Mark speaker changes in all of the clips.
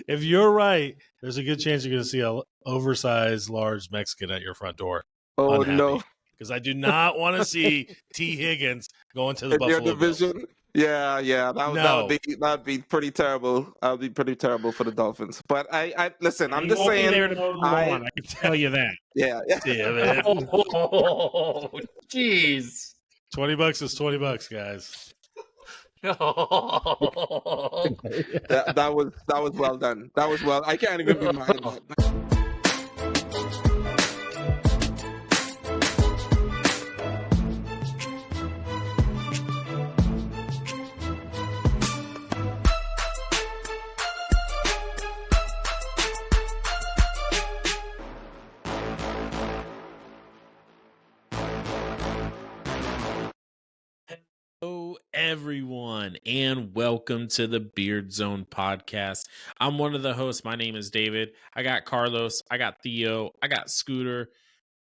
Speaker 1: if you're right, there's a good chance you're going to see a oversized, large Mexican at your front door.
Speaker 2: Oh
Speaker 1: Unhappy.
Speaker 2: no!
Speaker 1: Because I do not want to see T. Higgins going to the
Speaker 2: In your
Speaker 1: Buffalo Bills.
Speaker 2: division, yeah, that would be pretty terrible. That would be pretty terrible for the Dolphins. But I listen. I'm
Speaker 3: He
Speaker 2: just
Speaker 3: won't be
Speaker 2: saying.
Speaker 3: there to mow the lawn. I can tell you that.
Speaker 2: Yeah.
Speaker 1: Damn it.
Speaker 4: Oh, jeez.
Speaker 1: $20 is $20, guys.
Speaker 2: That was well done. That was well. I can't even be mad at that.
Speaker 3: Hello, everyone, and welcome to the Beard Zone podcast. I'm one of the hosts. My name is David. I got Carlos. I got Theo. I got Scooter.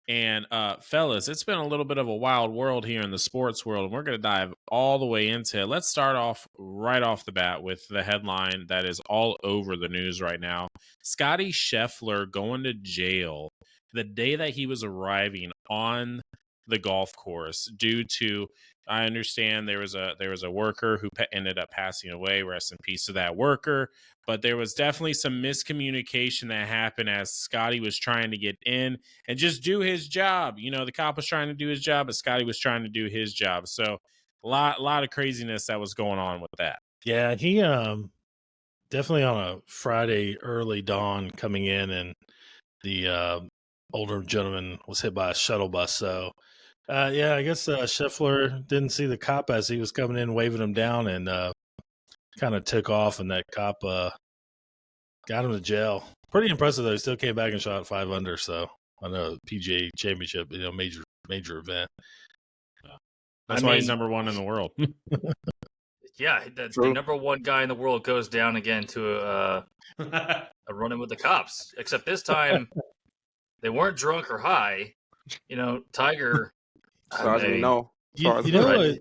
Speaker 3: And fellas, it's been a little bit of a wild world here in the sports world, and we're going to dive all the way into it. Let's start off right off the bat with the headline that is all over the news right now. Scotty Scheffler going to jail the day that he was arriving on the golf course due to, I understand there was a worker who ended up passing away. Rest in peace to that worker. But there was definitely some miscommunication that happened as Scotty was trying to get in and just do his job. You know, the cop was trying to do his job, but Scotty was trying to do his job. So a lot of craziness that was going on with that.
Speaker 1: Yeah, he definitely on a Friday early dawn coming in, and the older gentleman was hit by a shuttle bus. So yeah, I guess Scheffler didn't see the cop as he was coming in, waving him down, and kind of took off, and that cop got him to jail. Pretty impressive, though. He still came back and shot 5 under, so I know PGA Championship, major event.
Speaker 3: That's why he's number one in the world.
Speaker 4: Yeah, the number one guy in the world goes down again to a run-in with the cops. Except this time, they weren't drunk or high. You know, Tiger.
Speaker 2: No.
Speaker 1: The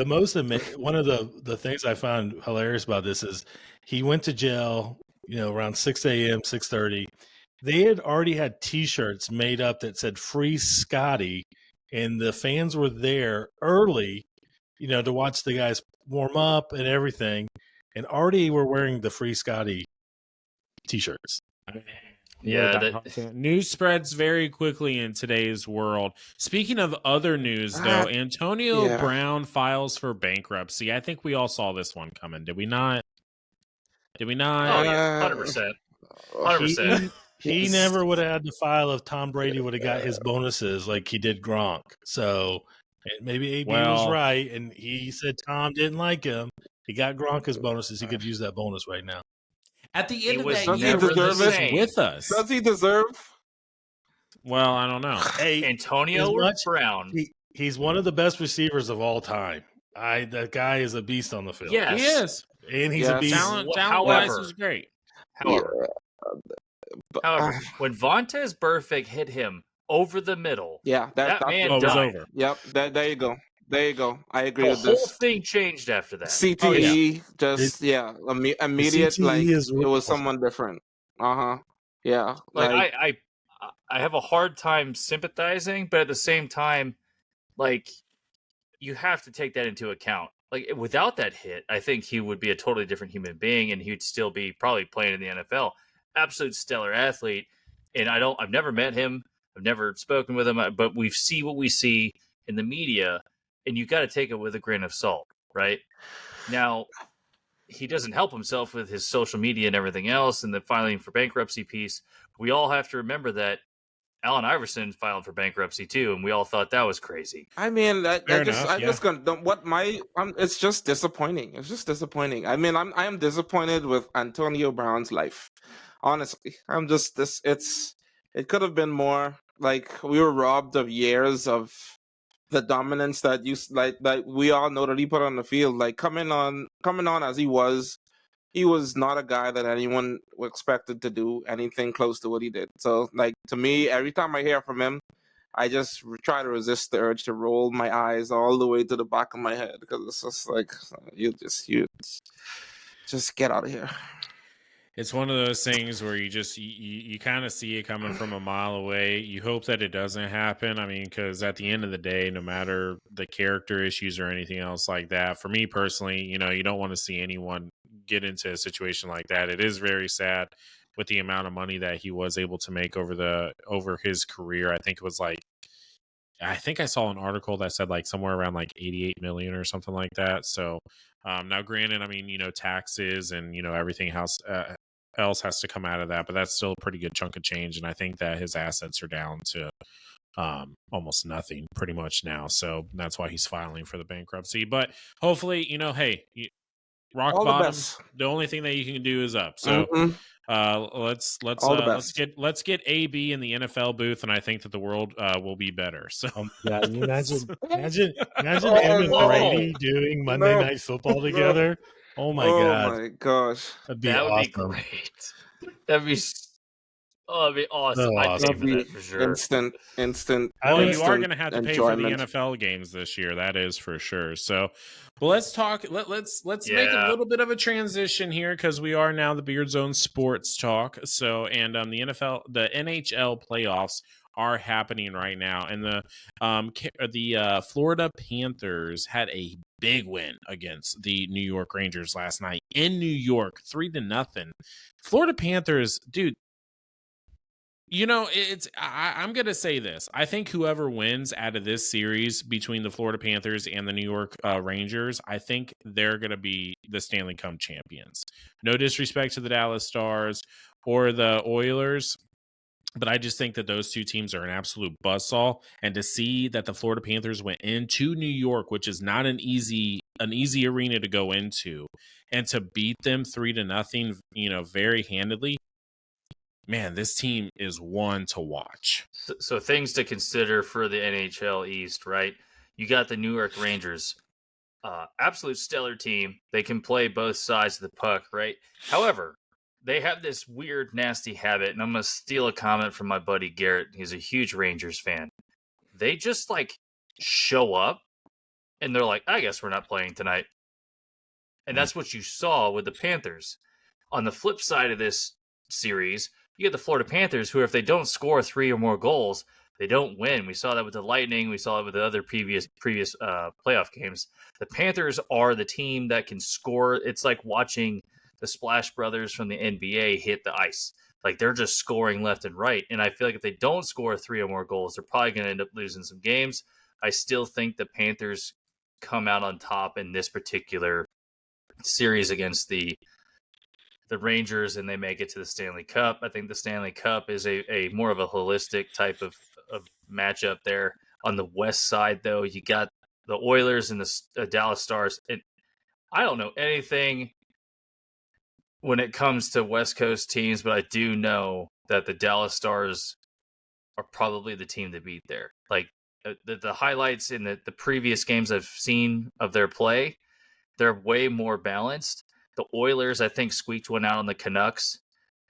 Speaker 1: most one of the things I found hilarious about this is he went to jail, around 6 a.m., 6:30. They had already had T-shirts made up that said "Free Scotty," and the fans were there early, to watch the guys warm up and everything, and already were wearing the "Free Scotty" T-shirts.
Speaker 4: Yeah,
Speaker 3: news spreads very quickly in today's world. Speaking of other news, though, Antonio Brown files for bankruptcy. I think we all saw this one coming. Did we not?
Speaker 4: Oh, yeah, 100%. 100%.
Speaker 1: He never would have had to file if Tom Brady would have got his bonuses like he did Gronk. So maybe AB was right, and he said Tom didn't like him. He got Gronk his bonuses. He could use that bonus right now.
Speaker 3: At the end of that
Speaker 2: year,
Speaker 3: he was with us.
Speaker 2: Does he deserve?
Speaker 3: Well, I don't know.
Speaker 4: Hey, Antonio Brown.
Speaker 1: He's one of the best receivers of all time. That guy is a beast on the field.
Speaker 4: Yes.
Speaker 3: He is.
Speaker 1: And he's a beast.
Speaker 3: Talent-wise, he's great.
Speaker 4: However, when Vontaze Burfict hit him over the middle,
Speaker 2: that
Speaker 4: man
Speaker 3: was
Speaker 4: died.
Speaker 3: over.
Speaker 2: Yep, there you go. There you go. I agree with
Speaker 4: this. The whole thing changed after that.
Speaker 2: CTE, immediate.
Speaker 1: CTE
Speaker 2: it was someone different. Yeah.
Speaker 4: I have a hard time sympathizing, but at the same time, you have to take that into account. Without that hit, I think he would be a totally different human being, and he'd still be probably playing in the NFL. Absolute stellar athlete, and I've never met him. I've never spoken with him, but we see what we see in the media. And you got to take it with a grain of salt, right? Now, he doesn't help himself with his social media and everything else and the filing for bankruptcy piece. We all have to remember that Allen Iverson filed for bankruptcy too, and we all thought that was crazy.
Speaker 2: I mean, it's just disappointing. It's just disappointing. I mean, I am disappointed with Antonio Brown's life. Honestly, it could have been more. We were robbed of years of the dominance that we all know that he put on the field. Coming on as he was not a guy that anyone expected to do anything close to what he did. So to me, every time I hear from him, I just try to resist the urge to roll my eyes all the way to the back of my head, because it's just you just get out of here.
Speaker 3: It's one of those things where you kind of see it coming from a mile away. You hope that it doesn't happen. I mean, because at the end of the day, no matter the character issues or anything else like that, for me personally, you don't want to see anyone get into a situation like that. It is very sad with the amount of money that he was able to make over his career. I think I saw an article that said like somewhere around like 88 million or something like that. So now granted, I mean, taxes and, everything else has to come out of that, but that's still a pretty good chunk of change. And I think that his assets are down to almost nothing pretty much now. So that's why he's filing for the bankruptcy. But hopefully, hey, rock
Speaker 2: All the
Speaker 3: bottom.
Speaker 2: best.
Speaker 3: The only thing that you can do is up. So let's
Speaker 2: All the best.
Speaker 3: let's get AB in the NFL booth, and I think that the world will be better. So
Speaker 1: Yeah, can you imagine
Speaker 2: Oh,
Speaker 1: him and
Speaker 2: no.
Speaker 1: Brady doing Monday
Speaker 2: No.
Speaker 1: Night Football
Speaker 2: No.
Speaker 1: together. Oh my
Speaker 2: Oh
Speaker 1: god,
Speaker 2: my gosh.
Speaker 1: that'd be
Speaker 4: That would
Speaker 1: awesome.
Speaker 4: be great. That'd be awesome.
Speaker 1: So
Speaker 4: I'd pay
Speaker 1: awesome.
Speaker 4: for that for sure.
Speaker 2: Instant.
Speaker 1: I
Speaker 3: well,
Speaker 1: would-
Speaker 3: you are
Speaker 2: instant
Speaker 3: going to have to pay for the
Speaker 2: enjoyment.
Speaker 3: NFL games this year. That is for sure. So, well, let's talk. Let's make a
Speaker 4: Yeah.
Speaker 3: little bit of a transition here because we are now the Beard Zone Sports Talk. So, and the NHL playoffs are happening right now, and the Florida Panthers had a big win against the New York Rangers last night in New York, 3-0. Florida Panthers, dude. I'm going to say this. I think whoever wins out of this series between the Florida Panthers and the New York Rangers, I think they're going to be the Stanley Cup champions. No disrespect to the Dallas Stars or the Oilers, but I just think that those two teams are an absolute buzzsaw. And to see that the Florida Panthers went into New York, which is not an easy arena to go into, and to beat them 3-0, very handedly. Man, this team is one to watch.
Speaker 4: So things to consider for the NHL East, right? You got the New York Rangers, absolute stellar team. They can play both sides of the puck, right? However, they have this weird, nasty habit, and I'm going to steal a comment from my buddy Garrett. He's a huge Rangers fan. They just show up, and they're like, I guess we're not playing tonight. And that's what you saw with the Panthers. On the flip side of this series, you get the Florida Panthers, who, if they don't score 3 or more goals, they don't win. We saw that with the Lightning. We saw it with the other previous playoff games. The Panthers are the team that can score. It's like watching the Splash Brothers from the NBA hit the ice. They're just scoring left and right. And I feel like if they don't score 3 or more goals, they're probably going to end up losing some games. I still think the Panthers come out on top in this particular series against the Rangers, and they make it to the Stanley Cup. I think the Stanley Cup is a more of a holistic type of matchup there. On the west side, though, you got the Oilers and the Dallas Stars. And I don't know anything when it comes to West Coast teams, but I do know that the Dallas Stars are probably the team to beat there. The highlights in the previous games I've seen of their play, they're way more balanced. The Oilers, I think, squeaked one out on the Canucks,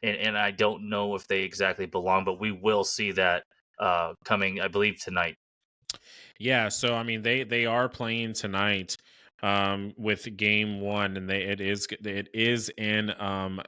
Speaker 4: and I don't know if they exactly belong, but we will see that coming, I believe, tonight.
Speaker 3: Yeah, so I mean, they are playing tonight with game 1, and it is in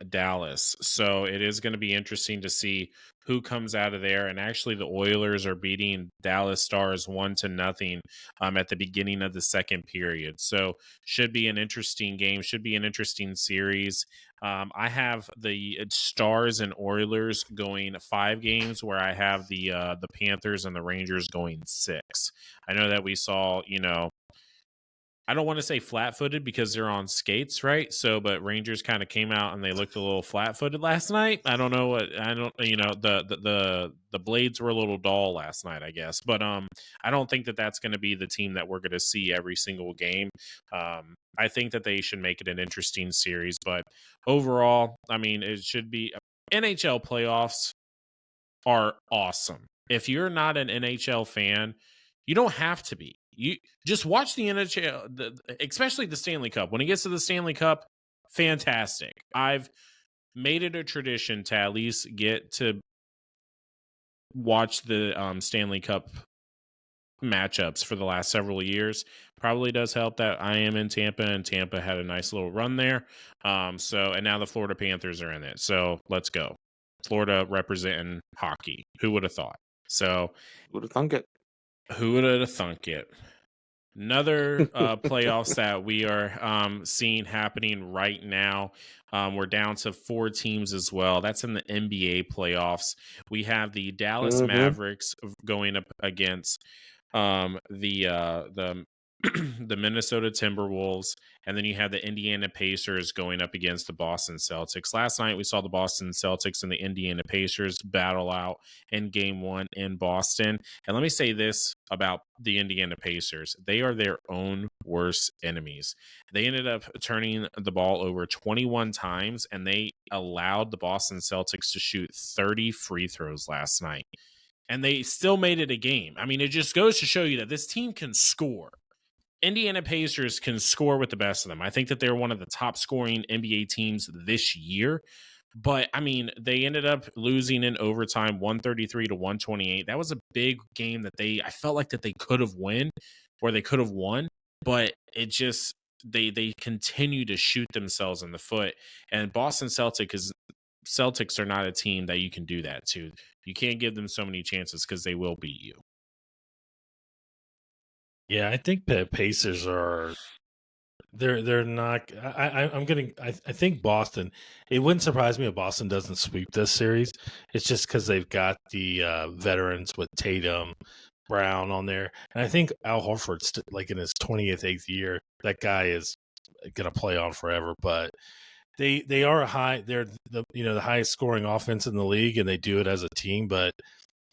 Speaker 3: Dallas, so it is going to be interesting to see who comes out of there. And actually, the Oilers are beating Dallas Stars 1-0 at the beginning of the second period. So should be an interesting game. Should be an interesting series. I have the Stars and Oilers going 5 games, where I have the Panthers and the Rangers going 6. I know that we saw, I don't want to say flat-footed because they're on skates, right? So, but Rangers kind of came out and they looked a little flat-footed last night. The blades were a little dull last night, I guess. But I don't think that that's going to be the team that we're going to see every single game. I think that they should make it an interesting series. But overall, I mean, it should be NHL playoffs are awesome. If you're not an NHL fan, you don't have to be. You just watch the NHL, especially the Stanley Cup. When it gets to the Stanley Cup, fantastic. I've made it a tradition to at least get to watch the Stanley Cup matchups for the last several years. Probably does help that I am in Tampa, and Tampa had a nice little run there. And now the Florida Panthers are in it. So let's go. Florida representing hockey. Who would have thought? So
Speaker 2: Would have thunk it.
Speaker 3: who would have thunk it? Another playoffs that we are seeing happening right now. We're down to 4 teams as well. That's in the NBA playoffs. We have the Dallas Mavericks going up against the the Minnesota Timberwolves, and then you have the Indiana Pacers going up against the Boston Celtics. Last night we saw the Boston Celtics and the Indiana Pacers battle out in game 1 in Boston. And let me say this about the Indiana Pacers. They are their own worst enemies. They ended up turning the ball over 21 times, and they allowed the Boston Celtics to shoot 30 free throws last night. And they still made it a game. I mean, it just goes to show you that this team can score. Indiana Pacers can score with the best of them. I think that they're one of the top scoring NBA teams this year. But, I mean, they ended up losing in overtime 133 to 128. That was a big game that I felt like that they could have won, or they could have won. But it just, they continue to shoot themselves in the foot. And Boston Celtics are not a team that you can do that to. You can't give them so many chances because they will beat you.
Speaker 1: Yeah, I think the Pacers are they're not. I think Boston. It wouldn't surprise me if Boston doesn't sweep this series. It's just because they've got the veterans with Tatum, Brown on there, and I think Al Horford's like in his 28th year. That guy is gonna play on forever. But they are they're the highest scoring offense in the league, and they do it as a team. But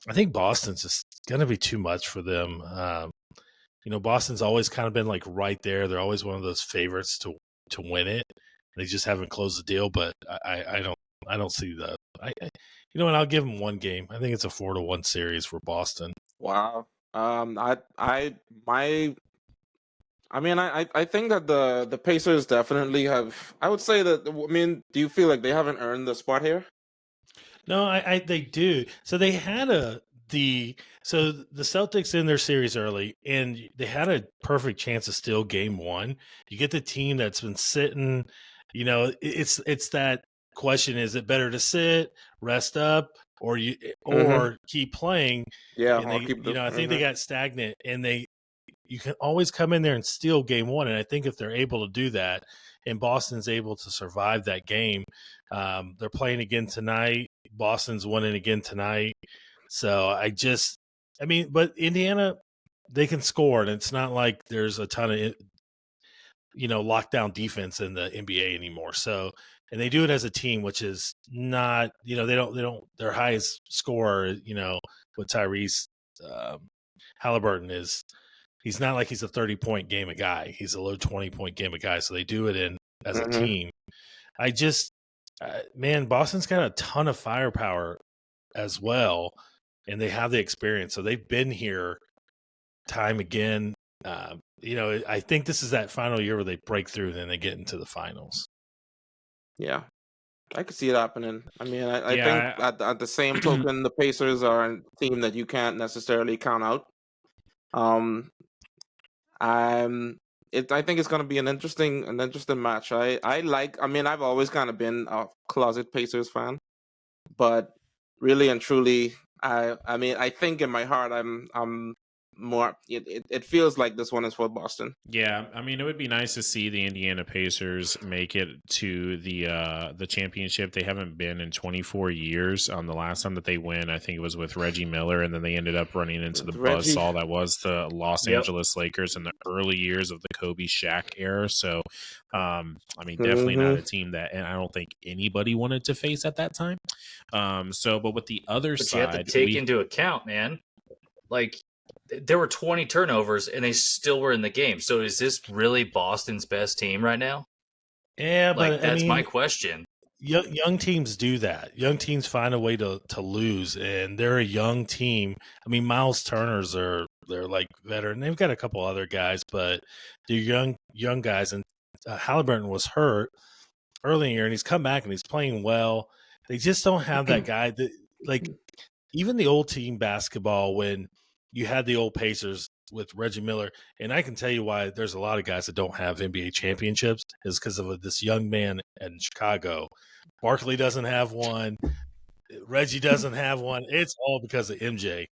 Speaker 1: I think Boston's just gonna be too much for them. Boston's always kind of been like right there. They're always one of those favorites to win it. They just haven't closed the deal, but I don't see that. And I'll give them one game. I think it's a 4-1 series for Boston.
Speaker 2: Wow. I think that the Pacers definitely have. I would say that. I mean, do you feel like they haven't earned the spot here?
Speaker 1: No, they do. So they had the Celtics in their series early, and they had a perfect chance to steal game 1. You get the team that's been sitting. It's that question: is it better to sit, rest up, or keep playing?
Speaker 2: Yeah,
Speaker 1: and I think they got stagnant, and you can always come in there and steal game 1. And I think if they're able to do that, and Boston's able to survive that game, they're playing again tonight. Boston's winning again tonight. So but Indiana, they can score, and it's not like there's a ton of, lockdown defense in the NBA anymore. So, and they do it as a team, which is not, they don't, their highest scorer, with Tyrese Halliburton he's not like he's a 30-point game a guy. He's a low 20-point game a guy. So they do it as a team. Boston's got a ton of firepower as well, and they have the experience. So they've been here time again. I think this is that final year where they break through and then they get into the finals.
Speaker 2: Yeah, I could see it happening. I mean, I think at the same token, the Pacers are a team that you can't necessarily count out. I think it's going to be an interesting match. I've always kind of been a closet Pacers fan, but really and truly, I think in my heart I'm more. It feels like this one is for Boston.
Speaker 3: Yeah, I mean, it would be nice to see the Indiana Pacers make it to the championship. They haven't been in 24 years. The last time that they win, I think it was with Reggie Miller, and then they ended up running into the buzzsaw that was the Los Angeles Lakers in the early years of the Kobe Shaq era. So, definitely not a team that, and I don't think anybody wanted to face at that time. But with the other side,
Speaker 4: you have to take into account, man, like, there were 20 turnovers and they still were in the game. So is this really Boston's best team right now?
Speaker 1: Yeah, but
Speaker 4: that's my question.
Speaker 1: Young teams do that. Young teams find a way to lose, and they're a young team. I mean, Miles Turner's they're like veteran. They've got a couple other guys, but they're young guys. And Halliburton was hurt early in the year, and he's come back and he's playing well. They just don't have that guy that, like, even the old team basketball when you had the old Pacers, with Reggie Miller, and I can tell you why there's a lot of guys that don't have NBA championships is because of this young man in Chicago. Barkley doesn't have one. Reggie doesn't have one. It's all because of MJ.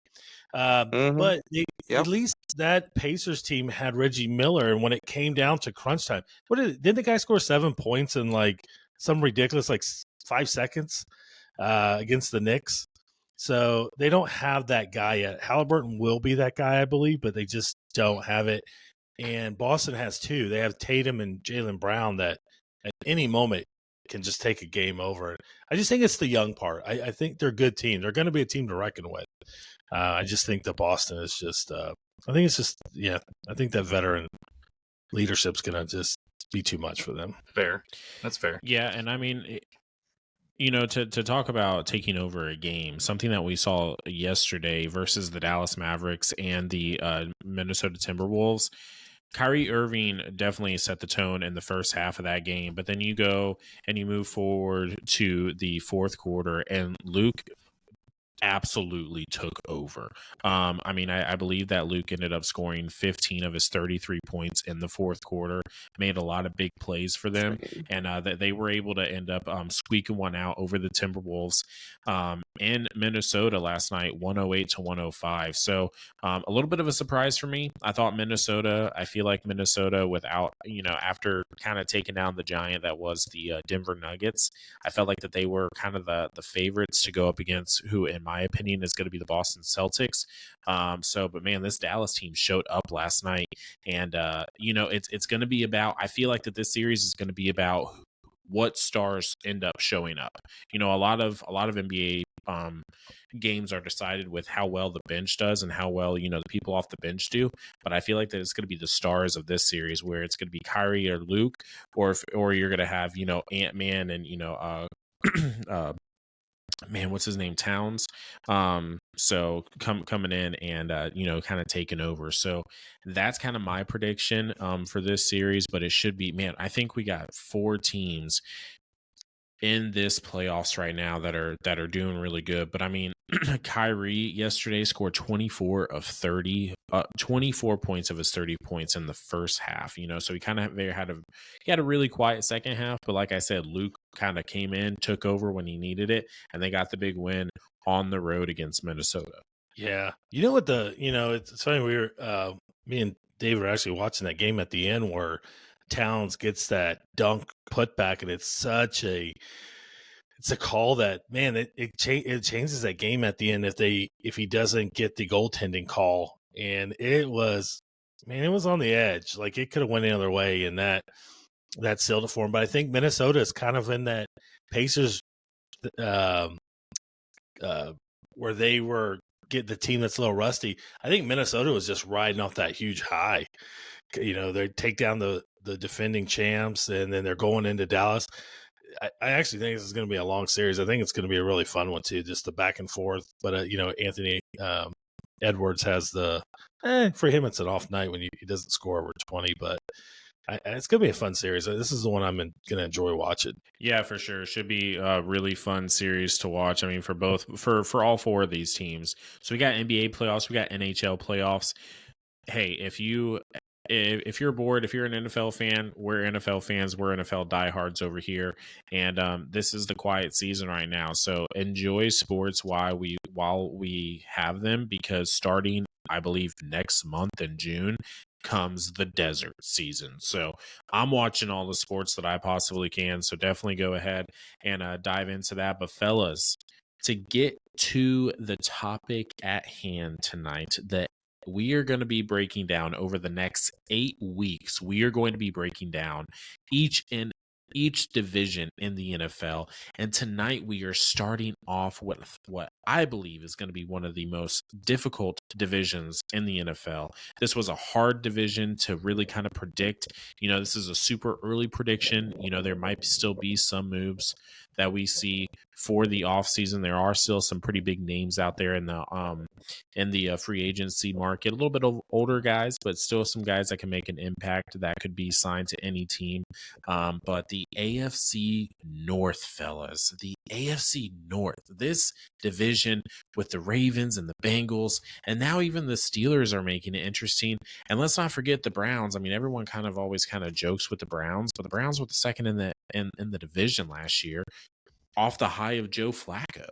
Speaker 1: But at least that Pacers team had Reggie Miller, and when it came down to crunch time, didn't the guy score 7 points in like some ridiculous 5 seconds against the Knicks? So they don't have that guy yet. Halliburton will be that guy, I believe, but they just don't have it. And Boston has two. They have Tatum and Jaylen Brown that at any moment can just take a game over. I just think it's the young part. I think they're a good team. They're going to be a team to reckon with. I just think that Boston is just I think it's just, I think that veteran leadership's going to just be too much for them.
Speaker 4: Fair. That's fair.
Speaker 3: Yeah, and I mean, to talk about taking over a game, something that we saw yesterday versus the Dallas Mavericks and the Minnesota Timberwolves, Kyrie Irving definitely set the tone in the first half of that game, but then you go and you move forward to the fourth quarter, and Luke absolutely took over. I mean, I believe that Luke ended up scoring 15 of his 33 points in the fourth quarter, made a lot of big plays for them, and that they were able to end up squeaking one out over the Timberwolves in Minnesota last night, 108-105. So a little bit of a surprise for me. I feel like Minnesota without, after kind of taking down the giant that was the Denver Nuggets, I felt like that they were kind of the favorites to go up against who, in my opinion, is going to be the Boston Celtics. But man, this Dallas team showed up last night, and it's going to be about. I feel like that this series is going to be about what stars end up showing up. A lot of NBA games are decided with how well the bench does and how well the people off the bench do. But I feel like that it's going to be the stars of this series, where it's going to be Kyrie or Luke, or you're going to have Ant-Man and man, what's his name? Towns. So coming in and kind of taking over. So that's kind of my prediction for this series. But it should be, man, I think we got 4 teams in this playoffs right now that are doing really good. But I mean, Kyrie yesterday scored 24 of 30, 24 points of his 30 points in the first half. So he kind of had a really quiet second half. But like I said, Luke kind of came in, took over when he needed it, and they got the big win on the road against Minnesota.
Speaker 1: Yeah, it's funny. We were me and David were actually watching that game at the end where Towns gets that dunk putback, and it's a call that, man, it changes that game at the end if he doesn't get the goaltending call. And it was on the edge. Like, it could have went the other way, and that sealed it for him. But I think Minnesota is kind of in that Pacers where they were get the team that's a little rusty. I think Minnesota was just riding off that huge high. They take down the defending champs, and then they're going into Dallas. I actually think this is going to be a long series. I think it's going to be a really fun one too, just the back and forth. But Anthony Edwards has for him it's an off night when he doesn't score over 20. But it's going to be a fun series. This is the one I'm going to enjoy watching.
Speaker 3: Yeah, for sure. Should be a really fun series to watch. I mean, for all 4 of these teams. So we got NBA playoffs, we got NHL playoffs. Hey, if you're bored, if you're an NFL fan, we're NFL fans, we're NFL diehards over here, and this is the quiet season right now. So enjoy sports while we have them, because starting, I believe, next month in June comes the desert season. So I'm watching all the sports that I possibly can. So definitely go ahead and dive into that. But fellas, to get to the topic at hand tonight, we are going to be breaking down over the next 8 weeks. We are going to be breaking down each division in the NFL. And tonight we are starting off with what I believe is going to be one of the most difficult divisions in the NFL. This was a hard division to really kind of predict. This is a super early prediction. There might still be some moves that we see for the offseason. There are still some pretty big names out there in the free agency market. A little bit of older guys, but still some guys that can make an impact that could be signed to any team. But the AFC North, fellas, the AFC North, this division with the Ravens and the Bengals, and now even the Steelers are making it interesting. And let's not forget the Browns. I mean, everyone kind of always kind of jokes with the Browns, but the Browns were the second in the division last year, off the high of Joe Flacco,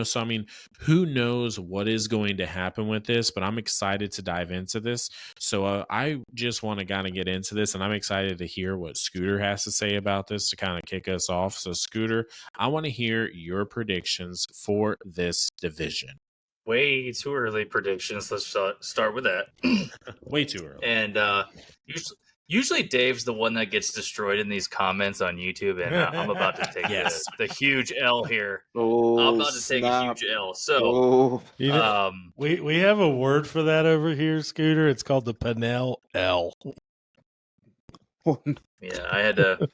Speaker 3: So, I mean, who knows what is going to happen with this, but I'm excited to dive into this. So I just want to kind of get into this, and I'm excited to hear what Scooter has to say about this to kind of kick us off. So, Scooter, I want to hear your predictions for this division.
Speaker 4: Way too early predictions. Let's start with that.
Speaker 3: Way too early.
Speaker 4: And usually Dave's the one that gets destroyed in these comments on YouTube, and I'm about to take the huge L here. I'm about to take a huge L. So,
Speaker 1: we have a word for that over here, Scooter. It's called the Pinnell L.
Speaker 4: Yeah, I had to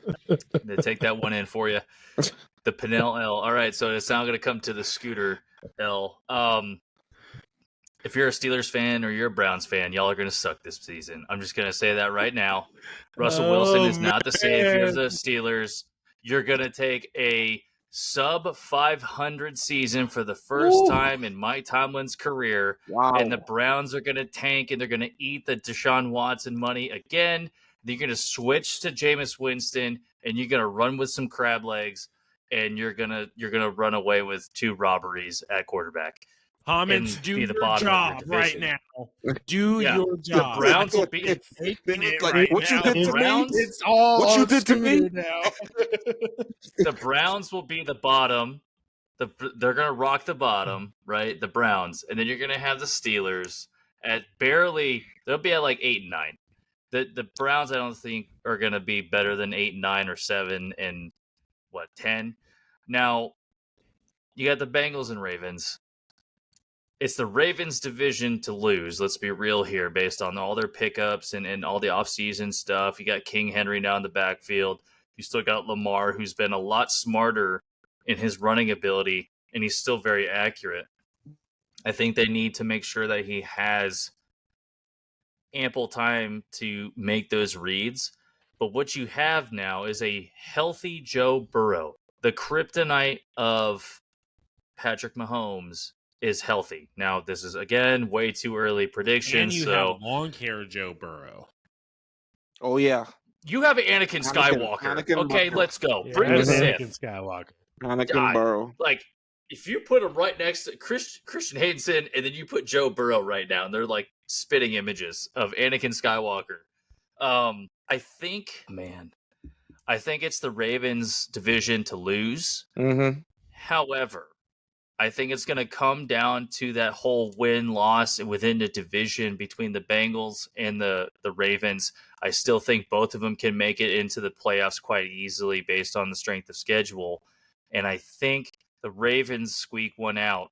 Speaker 4: take that one in for you. The Pinnell L. All right, so it's now going to come to the Scooter L. If you're a Steelers fan or you're a Browns fan, y'all are going to suck this season. I'm just going to say that right now. Russell Wilson is not the savior of the Steelers. You're going to take a sub 500 season for the first time in Mike Tomlin's career.
Speaker 2: Wow.
Speaker 4: And the Browns are going to tank, and they're going to eat the Deshaun Watson money again. You're going to switch to Jameis Winston, and you're going to run with some crab legs, and you're going to run away with 2 robberies at quarterback.
Speaker 3: Comments, do your job right now. Do your job.
Speaker 4: The Browns will be
Speaker 2: what you did to me?
Speaker 3: It's all
Speaker 2: what you did to me
Speaker 3: now.
Speaker 4: The Browns will be the bottom. They're going to rock the bottom, right? The Browns. And then you're going to have the Steelers at barely, they'll be at like 8 and 9. The Browns, I don't think, are going to be better than 8 and 9 or 7 and 10. Now, you got the Bengals and Ravens. It's the Ravens division to lose. Let's be real here, based on all their pickups and all the offseason stuff. You got King Henry now in the backfield. You still got Lamar, who's been a lot smarter in his running ability, and he's still very accurate. I think they need to make sure that he has ample time to make those reads. But what you have now is a healthy Joe Burrow. The kryptonite of Patrick Mahomes is healthy. Now, this is, again, way too early prediction.
Speaker 3: And you have long hair Joe Burrow.
Speaker 2: Oh, yeah.
Speaker 4: You have Anakin Skywalker.
Speaker 2: Anakin
Speaker 4: let's go.
Speaker 1: Yeah,
Speaker 4: Bring the Sith.
Speaker 1: Anakin Skywalker.
Speaker 2: Anakin Burrow.
Speaker 4: Like, if you put him right next to Christian Haydenson, and then you put Joe Burrow right now, and they're like spitting images of Anakin Skywalker. I think it's the Ravens division to lose.
Speaker 2: Mm-hmm.
Speaker 4: However, I think it's going to come down to that whole win-loss within the division between the Bengals and the Ravens. I still think both of them can make it into the playoffs quite easily based on the strength of schedule. And I think the Ravens squeak one out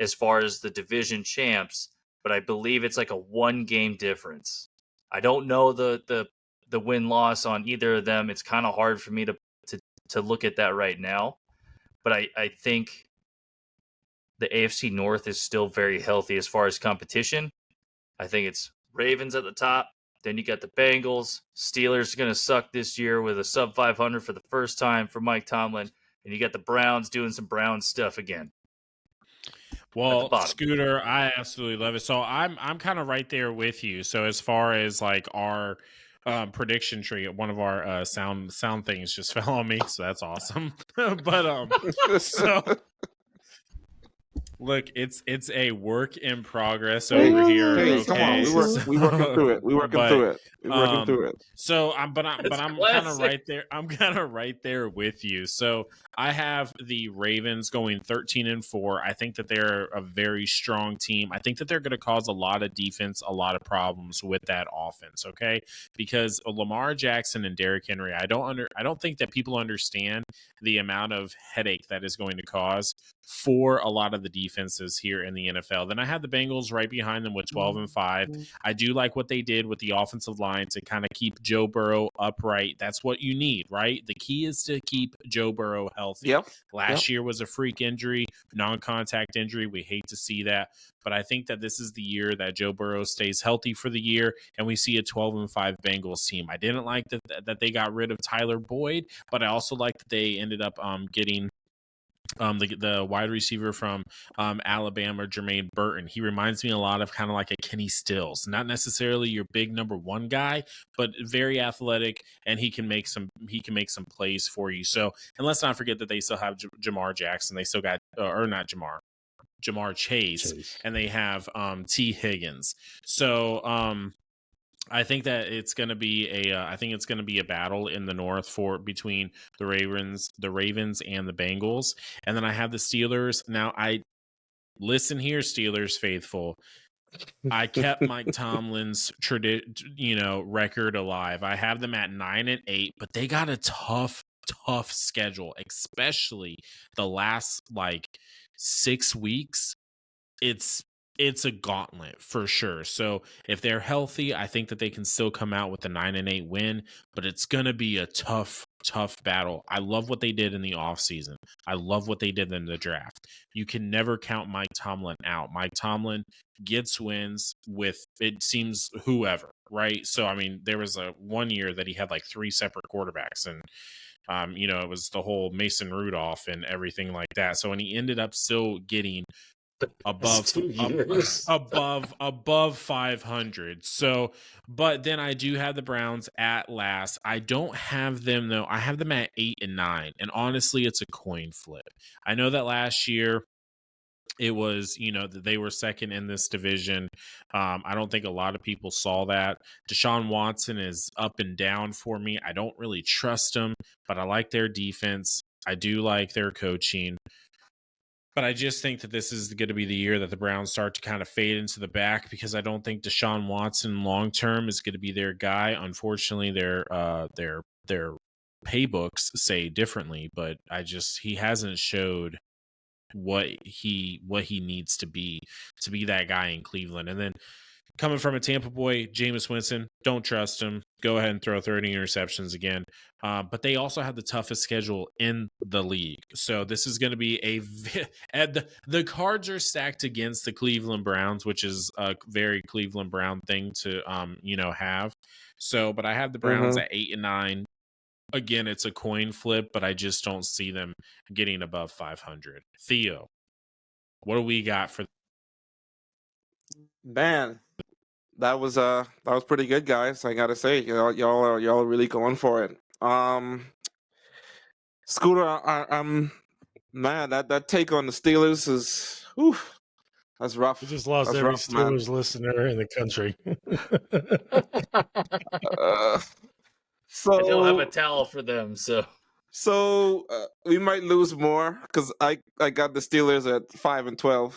Speaker 4: as far as the division champs, but I believe it's like a 1-game difference. I don't know the win-loss on either of them. It's kind of hard for me to look at that right now. But I think the AFC North is still very healthy as far as competition. I think it's Ravens at the top. Then you got the Bengals. Steelers are going to suck this year with a sub 500 for the first time for Mike Tomlin. And you got the Browns doing some Brown stuff again.
Speaker 3: Well, Scooter, I absolutely love it. So I'm kind of right there with you. So as far as like our prediction tree, one of our sound things just fell on me, so that's awesome. But so look, it's a work in progress over here.
Speaker 2: Hey,
Speaker 3: okay,
Speaker 2: come on, we working through it. We working through it.
Speaker 3: So I'm kind of right there. I'm kind of right there with you. So I have the Ravens going 13-4. I think that they're a very strong team. I think that they're going to cause a lot of defense, a lot of problems with that offense. Okay, because Lamar Jackson and Derrick Henry, I don't think that people understand the amount of headache that is going to cause for a lot of the defenses here in the NFL. Then I had the Bengals right behind them with 12-5. I do like what they did with the offensive line to kind of keep Joe Burrow upright. That's what you need, right? The key is to keep Joe Burrow healthy.
Speaker 2: Yep.
Speaker 3: Last year was a freak injury, non-contact injury. We hate to see that, but I think that this is the year that Joe Burrow stays healthy for the year, and we see a 12-5 Bengals team. I didn't like that they got rid of Tyler Boyd, but I also like that they ended up getting the wide receiver from Alabama, Jermaine Burton. He reminds me a lot of kind of like a Kenny Stills, not necessarily your big number one guy, but very athletic, and he can make some plays for you. So, and let's not forget that they still have Jamar Jackson. They still got Jamar Chase, and they have T Higgins. So I think that it's going to be a battle in the North between the Ravens and the Bengals. And then I have the Steelers. Now listen here, Steelers faithful. I kept Mike Tomlin's record alive. I have them at 9-8, but they got a tough schedule, especially the last 6 weeks. It's a gauntlet for sure. So if they're healthy, I think that they can still come out with a 9-8 win, but it's going to be a tough battle. I love what they did in the offseason. I love what they did in the draft. You can never count Mike Tomlin out. Mike Tomlin gets wins with, it seems, whoever, right? So, I mean, there was one year that he had 3 separate quarterbacks, and it was the whole Mason Rudolph and everything like that. So, and he ended up still getting above 500. So, but then I do have the Browns at last. I don't have them though. I have them at 8-9, and honestly, it's a coin flip. I know that last year it was, that they were second in this division. I don't think a lot of people saw that. Deshaun Watson is up and down for me. I don't really trust him, but I like their defense. I do like their coaching. But I just think that this is going to be the year that the Browns start to kind of fade into the back, because I don't think Deshaun Watson long term is going to be their guy. Unfortunately, their paybooks say differently, but he hasn't showed what he needs to be that guy in Cleveland. And then coming from a Tampa boy, Jameis Winston, don't trust him. Go ahead and throw 30 interceptions again. But they also have the toughest schedule in the league. So this is going to be the cards are stacked against the Cleveland Browns, which is a very Cleveland Brown thing to, have. So, but I have the Browns at 8-9. Again, it's a coin flip, but I just don't see them getting above 500. Theo, what do we got for?
Speaker 2: Man, that was pretty good, guys. I gotta say, y'all are really going for it. Scooter, man, that take on the Steelers is, that's rough.
Speaker 1: We just lost
Speaker 2: That's
Speaker 1: every
Speaker 2: rough,
Speaker 1: Steelers listener in the country.
Speaker 2: So
Speaker 4: I don't have a towel for them,
Speaker 2: So we might lose more because I got the Steelers at 5-12.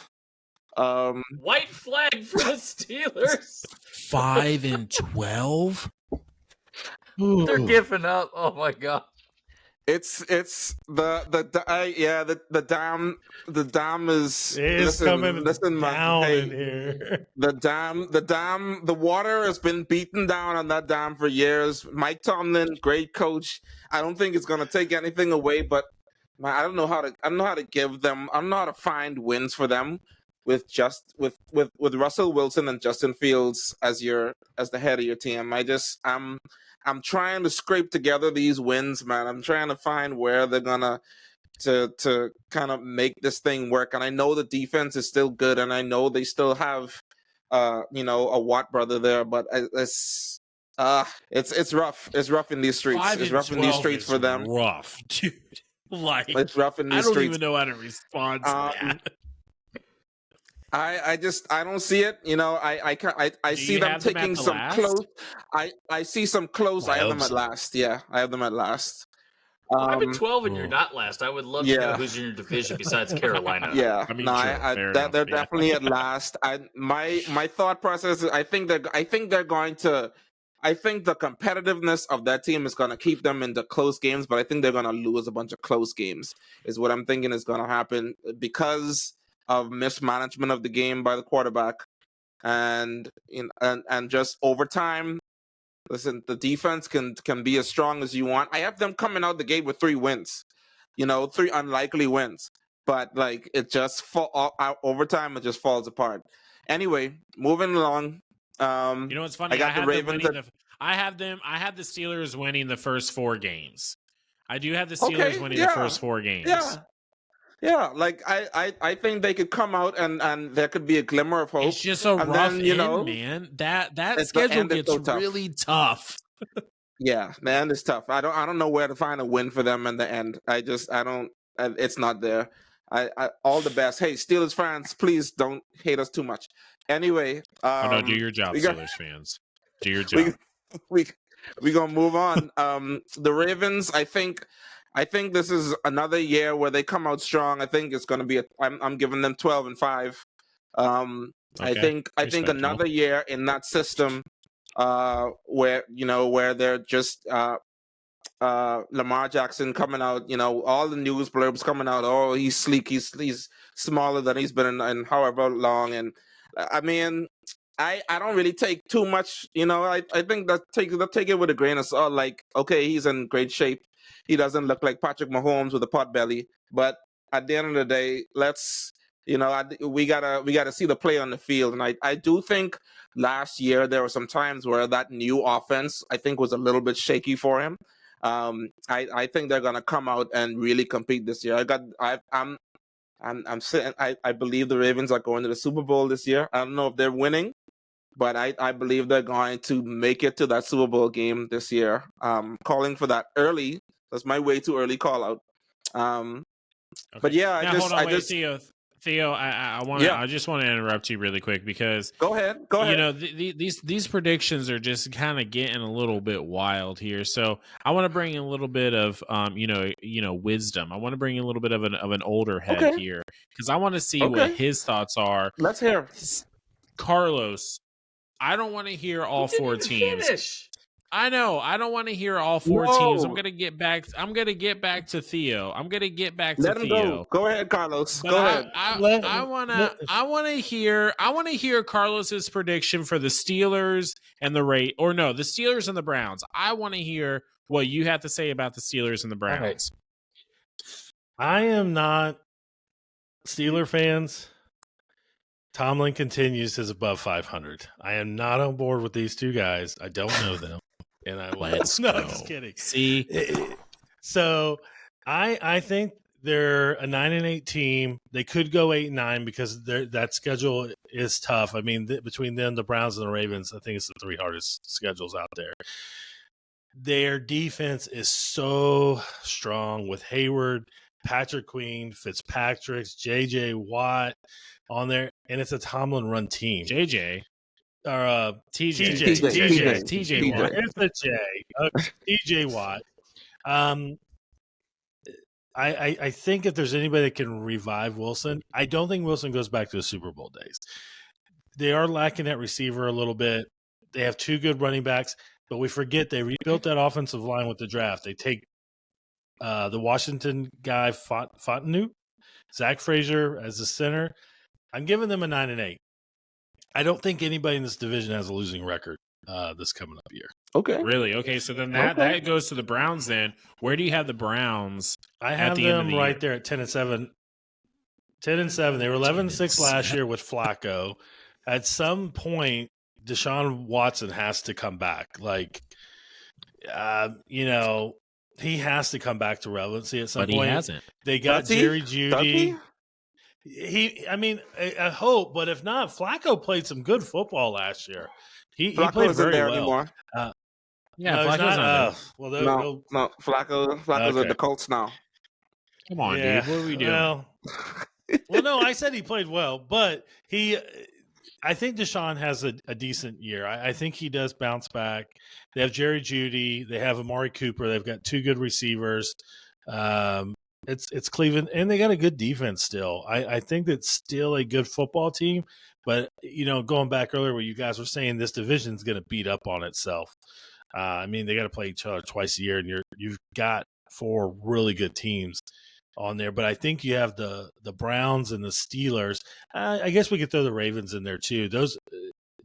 Speaker 4: White flag for the Steelers.
Speaker 3: 5-12.
Speaker 4: They're giving up. Oh my god.
Speaker 2: It's the dam is
Speaker 1: coming
Speaker 2: listen,
Speaker 1: down
Speaker 2: hey,
Speaker 1: in here.
Speaker 2: The water has been beaten down on that dam for years. Mike Tomlin, great coach. I don't think it's gonna take anything away, but man, I don't know how to give them. I don't know how to find wins for them with Russell Wilson and Justin Fields as the head of your team. I'm trying to scrape together these wins, man. I'm trying to find where they're gonna to kind of make this thing work. And I know the defense is still good, and I know they still have a Watt brother there, but it's rough. It's rough in these streets. It's rough in these streets for them.
Speaker 3: Rough, dude.
Speaker 2: It's rough in these streets.
Speaker 3: I don't even know how to respond to that.
Speaker 2: I don't see it. I see them taking some close. I see some close. I have them at last. Yeah, I have them at last.
Speaker 4: I'm at 12 and you're not last. I would love to know who's in your division besides Carolina.
Speaker 2: Yeah,
Speaker 3: I mean,
Speaker 2: they're definitely at last. My thought process is I think the competitiveness of that team is going to keep them in the close games, but I think they're going to lose a bunch of close games. Is what I'm thinking is going to happen because of mismanagement of the game by the quarterback, and just overtime. Listen, the defense can be as strong as you want. I have them coming out the gate with 3 wins, 3 unlikely wins, but like it just overtime it just falls apart. Anyway, moving along.
Speaker 3: You know what's funny?
Speaker 2: I got the Ravens.
Speaker 3: I have the Steelers winning the first 4 games. I do have the Steelers
Speaker 2: Okay,
Speaker 3: winning the first 4 games.
Speaker 2: Yeah. Like I think they could come out and there could be a glimmer of hope.
Speaker 3: It's just a
Speaker 2: and
Speaker 3: rough
Speaker 2: then,
Speaker 3: end, man. That schedule gets really tough.
Speaker 2: Yeah, the end is tough. I don't know where to find a win for them in the end. I don't. It's not there. I all the best. Hey, Steelers fans, please don't hate us too much. Anyway,
Speaker 3: no, do your job, Steelers fans. Do your job.
Speaker 2: We gonna move on. The Ravens. I think this is another year where they come out strong. I think it's gonna be. I'm giving them 12-5. I think another year in that system. Where they're just Lamar Jackson coming out, all the news blurbs coming out. Oh, he's sleek. He's smaller than he's been in however long. And I mean, I don't really take too much. I think that take it with a grain of salt. Like, okay, he's in great shape. He doesn't look like Patrick Mahomes with a pot belly. But at the end of the day, we gotta see the play on the field. And I do think last year there were some times where that new offense I think was a little bit shaky for him. I think they're gonna come out and really compete this year. I'm sitting. I believe the Ravens are going to the Super Bowl this year. I don't know if they're winning, but I believe they're going to make it to that Super Bowl game this year. Calling for that early. That's my way too early call out.
Speaker 3: Okay.
Speaker 2: But yeah,
Speaker 3: hold on, Theo, I just want to interrupt you really quick because
Speaker 2: go ahead.
Speaker 3: These predictions are just kind of getting a little bit wild here. So I want to bring in a little bit of wisdom. I want to bring in a little bit of an older head here because I want to see what his thoughts are.
Speaker 2: Let's hear.
Speaker 3: Carlos, I don't want to hear all 4 teams.
Speaker 4: Finish.
Speaker 3: I know. I don't want to hear all 4 teams. I'm gonna get back to Theo.
Speaker 2: Let him go. Go ahead, Carlos.
Speaker 3: But
Speaker 2: go ahead.
Speaker 3: I want to hear Carlos's prediction for the Steelers and the Steelers and the Browns. I want to hear what you have to say about the Steelers and the Browns.
Speaker 1: I am not Steeler fans. Tomlin continues his above 500. I am not on board with these 2 guys. I don't know them. And I'm just kidding.
Speaker 3: See,
Speaker 1: so I think they're a 9-8 team. They could go 8-9 because that schedule is tough. I mean, between them, the Browns and the Ravens, I think it's the 3 hardest schedules out there. Their defense is so strong with Hayward, Patrick Queen, Fitzpatrick, J.J. Watt on there, and it's a Tomlin run team.
Speaker 3: TJ
Speaker 1: Watt. It's a J. TJ Watt. I think if there's anybody that can revive Wilson, I don't think Wilson goes back to the Super Bowl days. They are lacking at receiver a little bit. They have 2 good running backs, but we forget they rebuilt that offensive line with the draft. They take the Washington guy Fontenot, Zach Frazier as the center. I'm giving them a 9-8. I don't think anybody in this division has a losing record this coming up year.
Speaker 2: Okay.
Speaker 3: Really? Okay, so then that goes to the Browns then. Where do you have the Browns?
Speaker 1: I have them right there at 10-7. 10-7. They were 11-6 last year with Flacco. At some point, Deshaun Watson has to come back. Like, he has to come back to relevancy at some point.
Speaker 3: But he hasn't.
Speaker 1: They got Jerry Jeudy. I hope, but if not, Flacco played some good football last year. He played very well.
Speaker 2: Anymore.
Speaker 3: Flacco's not.
Speaker 2: No, Flacco's at the Colts now.
Speaker 3: Come on, dude. What are we doing?
Speaker 1: Well, no, I said he played well, but I think Deshaun has a decent year. I think he does bounce back. They have Jerry Jeudy. They have Amari Cooper. They've got 2 good receivers. It's Cleveland, and they got a good defense still. I think that's still a good football team. But, going back earlier where you guys were saying this division is going to beat up on itself. They got to play each other twice a year, and you've got 4 really good teams. on there, but I think you have the Browns and the Steelers. I guess we could throw the Ravens in there too. Those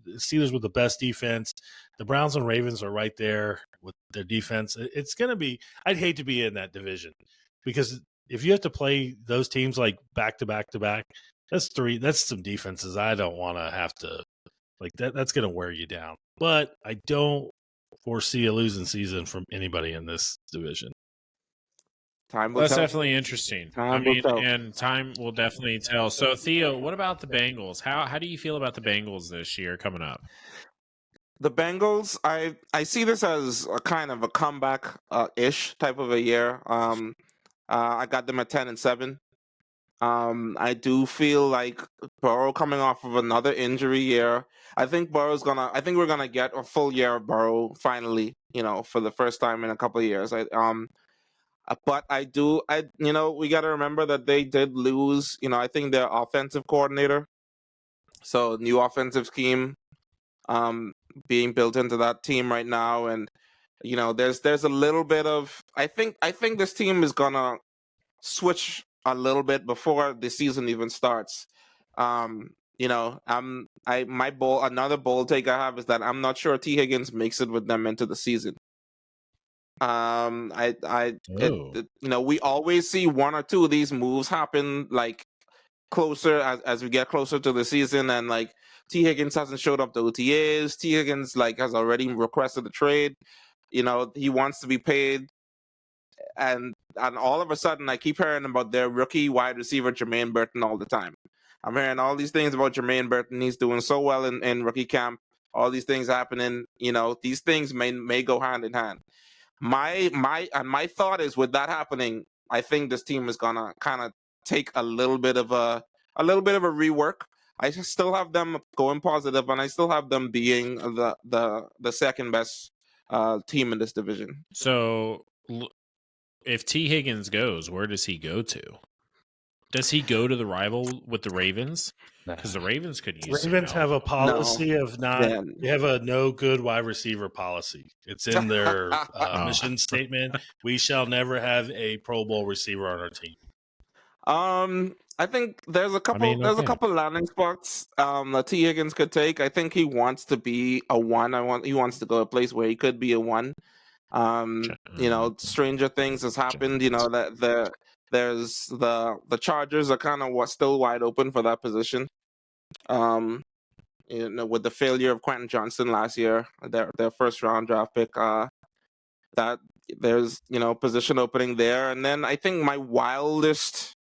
Speaker 1: the Steelers with the best defense. The Browns and Ravens are right there with their defense. It's going to be. I'd hate to be in that division because if you have to play those teams like back to back to back, that's three. That's some defenses I don't want to have to like that. That's going to wear you down. But I don't foresee a losing season from anybody in this division.
Speaker 2: Time will
Speaker 3: That's
Speaker 2: tell.
Speaker 3: definitely interesting.
Speaker 2: Time will tell.
Speaker 3: And time will definitely tell. So, Theo, what about the Bengals? How do you feel about the Bengals this year coming up?
Speaker 2: The Bengals, I see this as a kind of a comeback ish type of a year. I got them at 10-7. I do feel like Burrow coming off of another injury year. I think we're gonna get a full year of Burrow finally. For the first time in a couple of years. But we got to remember that they did lose. I think their offensive coordinator. So new offensive scheme, being built into that team right now, and there's a little bit of. I think this team is gonna switch a little bit before the season even starts. Another bold take I have is that I'm not sure T. Higgins makes it with them into the season. We always see one or two of these moves happen like closer as we get closer to the season, and like T. Higgins hasn't showed up to OTAs. T. Higgins has already requested a trade. He wants to be paid. And all of a sudden, I keep hearing about their rookie wide receiver, Jermaine Burton, all the time. I'm hearing all these things about Jermaine Burton. He's doing so well in rookie camp. All these things happening. These things may go hand in hand. My thought is, with that happening, I think this team is gonna kind of take a little bit of a rework. I still have them going positive, and I still have them being the second best team in this division.
Speaker 3: So, if T. Higgins goes, where does he go to? Does he go to the rival with the Ravens? Because the Ravens could use
Speaker 1: Ravens have a policy of not. They have a no good wide receiver policy. It's in their mission statement. We shall never have a Pro Bowl receiver on our team.
Speaker 2: I think there's a couple. There's a couple landing spots that T. Higgins could take. I think he wants to be a one. He wants to go a place where he could be a one. Stranger things has happened. That there's the Chargers are kind of still wide open for that position. With the failure of Quentin Johnson last year, their first round draft pick, that there's position opening there. And then I think my wildest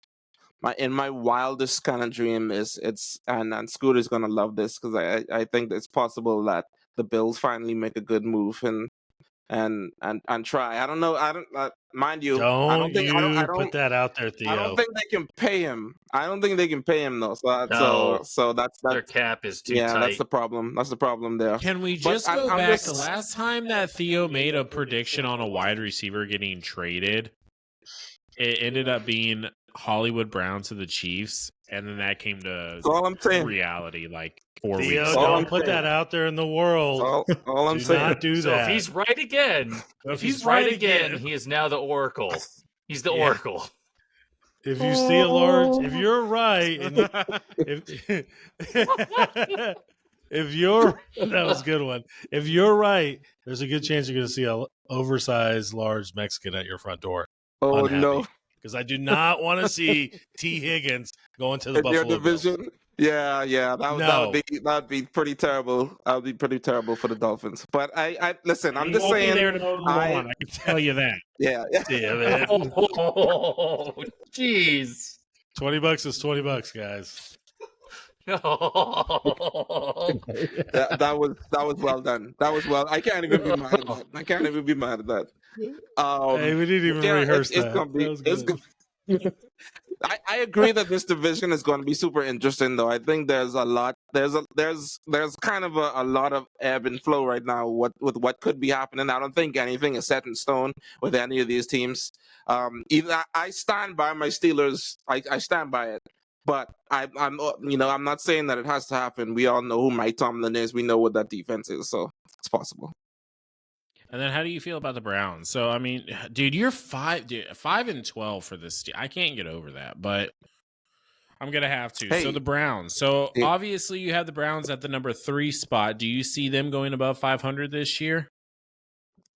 Speaker 2: kind of dream is and Scooter's gonna love this because I think it's possible that the Bills finally make a good move and try. I don't know. Mind you.
Speaker 1: I don't
Speaker 2: think
Speaker 1: put that out there, Theo.
Speaker 2: I don't think they can pay him. Though. So that's
Speaker 4: their cap is too tight.
Speaker 2: Yeah, that's the problem. That's the problem there.
Speaker 3: Can we just go back? The last time that Theo made a prediction on a wide receiver getting traded, it ended up being Hollywood Browns to the Chiefs, and then that came to reality like 4 weeks ago.
Speaker 1: Don't put that out there in the world.
Speaker 2: All I'm saying.
Speaker 1: Not do
Speaker 4: so
Speaker 1: that.
Speaker 4: if he's right again, he is now the Oracle. He's the Oracle.
Speaker 1: If you see a large, if you're right, and if you're that was a good one. If you're right, there's a good chance you're going to see an oversized, large Mexican at your front door.
Speaker 2: Oh no.
Speaker 1: Because I do not want to see T. Higgins going to the Buffalo
Speaker 2: division.
Speaker 1: Bills.
Speaker 2: Yeah, that'd be pretty terrible. That would be pretty terrible for the Dolphins. But I listen. I'm just saying.
Speaker 3: I can tell you that.
Speaker 2: Yeah,
Speaker 1: man.
Speaker 4: Oh, jeez.
Speaker 2: $20
Speaker 1: is $20, guys.
Speaker 2: that was well done. That was well. I can't even be mad at that.
Speaker 1: Hey, we didn't even rehearse that.
Speaker 2: I agree that this division is going to be super interesting, though. I think there's a lot. There's kind of a lot of ebb and flow right now with what could be happening. I don't think anything is set in stone with any of these teams. I stand by my Steelers. I stand by it. But I'm not saying that it has to happen. We all know who Mike Tomlin is. We know what that defense is, so it's possible.
Speaker 3: And then how do you feel about the Browns? So I mean, dude, you're 5-12 for this. I can't get over that, but I'm gonna have to. So the
Speaker 2: Hey,
Speaker 3: Browns. So
Speaker 2: it,
Speaker 3: obviously you have the Browns at the number 3 spot. Do you see them going above 500 this year?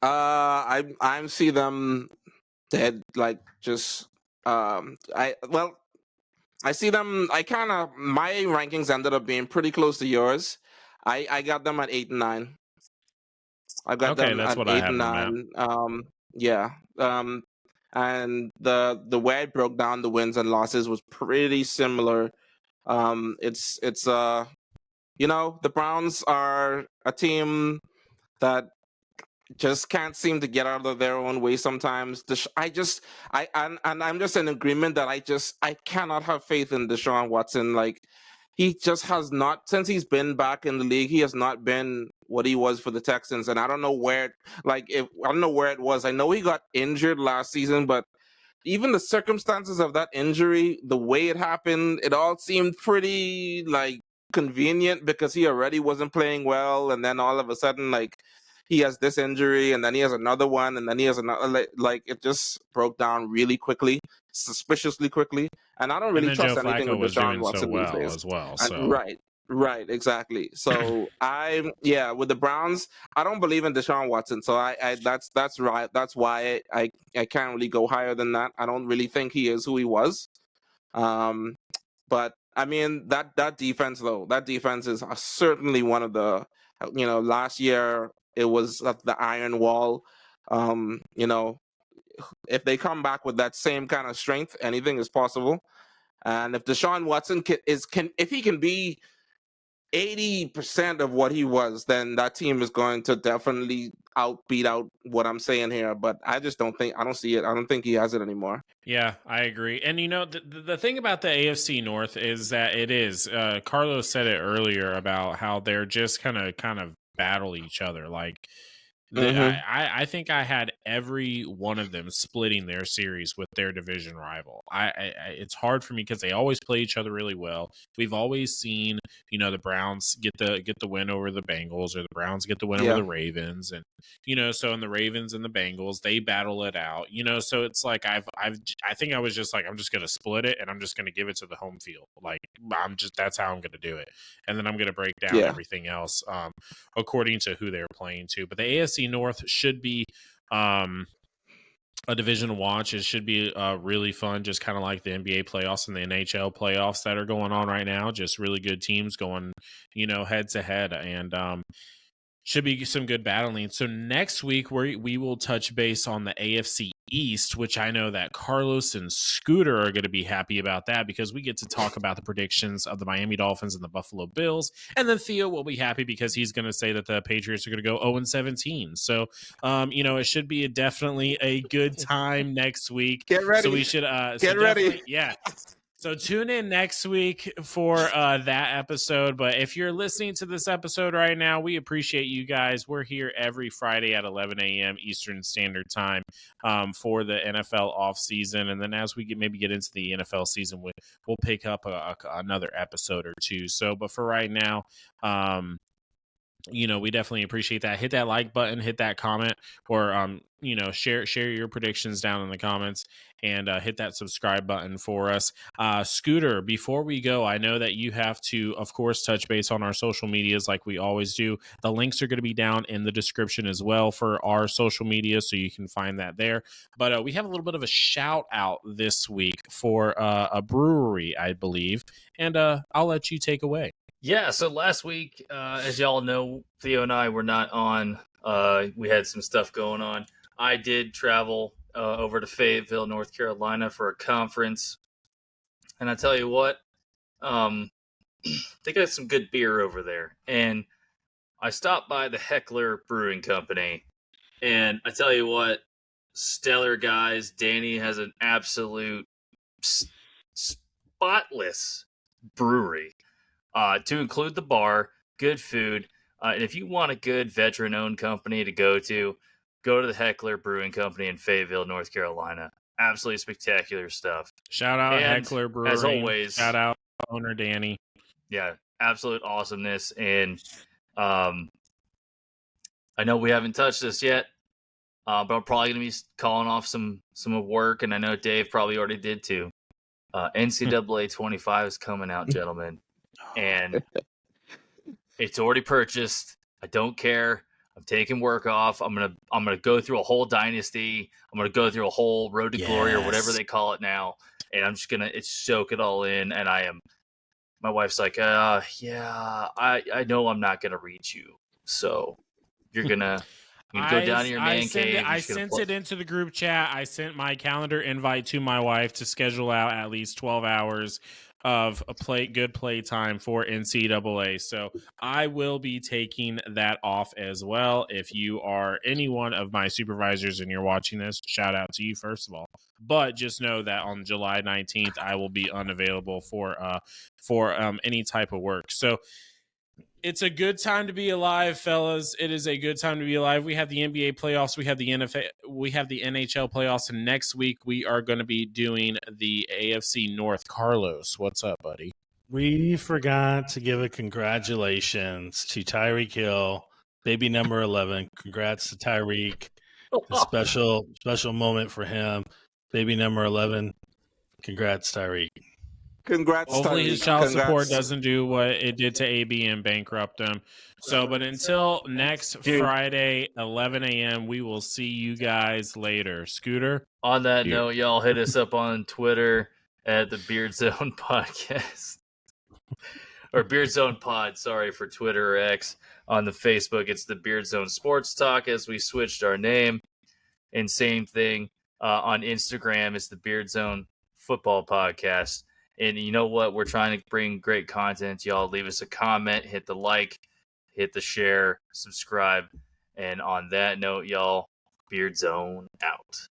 Speaker 2: I see them dead. Like just I see them. I kind of my rankings ended up being pretty close to yours. I got them at 8 and 9. I got
Speaker 3: Okay,
Speaker 2: them
Speaker 3: that's
Speaker 2: at
Speaker 3: what I
Speaker 2: eight
Speaker 3: have
Speaker 2: and
Speaker 3: them at.
Speaker 2: 9. Yeah. And the way I broke down the wins and losses was pretty similar. It's the Browns are a team that just can't seem to get out of their own way sometimes. And I'm just in agreement that I cannot have faith in Deshaun Watson. Like he just has not, since he's been back in the league, he has not been what he was for the Texans. And I don't know I don't know where it was. I know he got injured last season, but even the circumstances of that injury, the way it happened, it all seemed pretty like convenient because he already wasn't playing well, and then all of a sudden, like he has this injury, and then he has another one, and then he has another. Like it just broke down really quickly, suspiciously quickly, and I don't
Speaker 3: And
Speaker 2: really
Speaker 3: then Joe
Speaker 2: trust anything
Speaker 3: Flacco
Speaker 2: with
Speaker 3: was
Speaker 2: Deshaun
Speaker 3: doing so
Speaker 2: Watson these
Speaker 3: well
Speaker 2: days.
Speaker 3: as well.
Speaker 2: And
Speaker 3: So
Speaker 2: right. Right, exactly. So with the Browns, I don't believe in Deshaun Watson. So that's right. That's why I can't really go higher than that. I don't really think he is who he was. Um, but I mean that defense though, that defense is certainly one of the last year it was the iron wall. You know, if they come back with that same kind of strength, anything is possible. And if Deshaun Watson if he can be 80% of what he was, then that team is going to definitely beat out what I'm saying here. But I just I don't see it. I don't think he has it anymore.
Speaker 3: yeah, I agree. And the thing about the AFC North is that it is. Carlos said it earlier about how they're just kind of battle each other. Like
Speaker 2: Mm-hmm.
Speaker 3: I think I had every one of them splitting their series with their division rival. It's hard for me because they always play each other really well. We've always seen the Browns get the win over the Bengals, or the Browns get the win over
Speaker 2: Yeah.
Speaker 3: the Ravens, and so in the Ravens and the Bengals they battle it out. So it's like I think I was just like, I'm just gonna split it and I'm just gonna give it to the home field. Like that's how I'm gonna do it, and then I'm gonna break down
Speaker 2: Yeah.
Speaker 3: everything else according to who they're playing to. But the AFC North should be a division to watch. It should be really fun, just kind of like the NBA playoffs and the NHL playoffs that are going on right now. Just really good teams going, head to head, and should be some good battling. So next week we will touch base on the AFC East, which I know that Carlos and Scooter are going to be happy about that because we get to talk about the predictions of the Miami Dolphins and the Buffalo Bills. And then Theo will be happy because he's going to say that the Patriots are going to go 0-17. So, it should be definitely a good time next week.
Speaker 2: Get
Speaker 3: So
Speaker 2: ready.
Speaker 3: we should,
Speaker 2: Get ready.
Speaker 3: yeah. So tune in next week for that episode. But if you're listening to this episode right now, we appreciate you guys. We're here every Friday at 11 a.m. Eastern Standard Time for the NFL offseason. And then as we maybe get into the NFL season, we'll pick up another episode or two. So, but for right now, we definitely appreciate that. Hit that like button, hit that comment, or share your predictions down in the comments, and hit that subscribe button for us. Scooter, before we go, I know that you have to, of course, touch base on our social medias like we always do. The links are going to be down in the description as well for our social media, so you can find that there. But we have a little bit of a shout out this week for a brewery, I believe, and I'll let you take away.
Speaker 4: Yeah, so last week, as y'all know, Theo and I were not on. We had some stuff going on. I did travel over to Fayetteville, North Carolina for a conference. And I tell you what, they got some good beer over there. And I stopped by the Heckler Brewing Company. And I tell you what, stellar guys. Danny has an absolute spotless brewery. To include the bar, good food, and if you want a good veteran-owned company to go to the Heckler Brewing Company in Fayetteville, North Carolina. Absolutely spectacular stuff.
Speaker 3: Shout out
Speaker 4: And
Speaker 3: Heckler Brewing.
Speaker 4: as always,
Speaker 3: shout out owner Danny.
Speaker 4: Yeah, absolute awesomeness. And I know we haven't touched this yet, but I'm probably going to be calling off some of work, and I know Dave probably already did too. NCAA 25 is coming out, gentlemen, and it's already purchased. I don't care. I'm taking work off. I'm gonna go through a whole dynasty. I'm gonna go through a whole road to glory or whatever
Speaker 3: Yes.
Speaker 4: they call it now, and I'm just gonna soak it all in. And I am. My wife's like, yeah, I know I'm not gonna reach you, so you're gonna go down to your man cave.
Speaker 3: I sent it into the group chat. I sent my calendar invite to my wife to schedule out at least 12 hours of good play time for NCAA. So I will be taking that off as well. If you are any one of my supervisors and you're watching this, shout out to you first of all. But just know that on July 19th, I will be unavailable for any type of work. So it's a good time to be alive, fellas. It is a good time to be alive. We have the NBA playoffs, we have the NFL, we have the NHL playoffs, and next week we are going to be doing the AFC North. Carlos, what's up, buddy?
Speaker 1: We forgot to give a congratulations to Tyreek Hill, baby number 11. Congrats to Tyreek. A special moment for him. Baby number 11. Congrats, Tyreek.
Speaker 2: Congrats,
Speaker 3: Hopefully his
Speaker 2: Tyreek.
Speaker 3: child support
Speaker 2: Congrats.
Speaker 3: doesn't do what it did to AB and bankrupt him. So, but until next Friday, 11 a.m., we will see you guys later. Scooter?
Speaker 4: On that
Speaker 3: Here.
Speaker 4: note, y'all hit us up on Twitter at the Beard Zone Podcast. Or Beard Zone Pod, sorry, for Twitter or X. On the Facebook, it's the Beard Zone Sports Talk as we switched our name. And same thing on Instagram, it's the Beard Zone Football Podcast. And you know what? We're trying to bring great content. Y'all leave us a comment, hit the like, hit the share, subscribe. And on that note, y'all, Beard Zone out.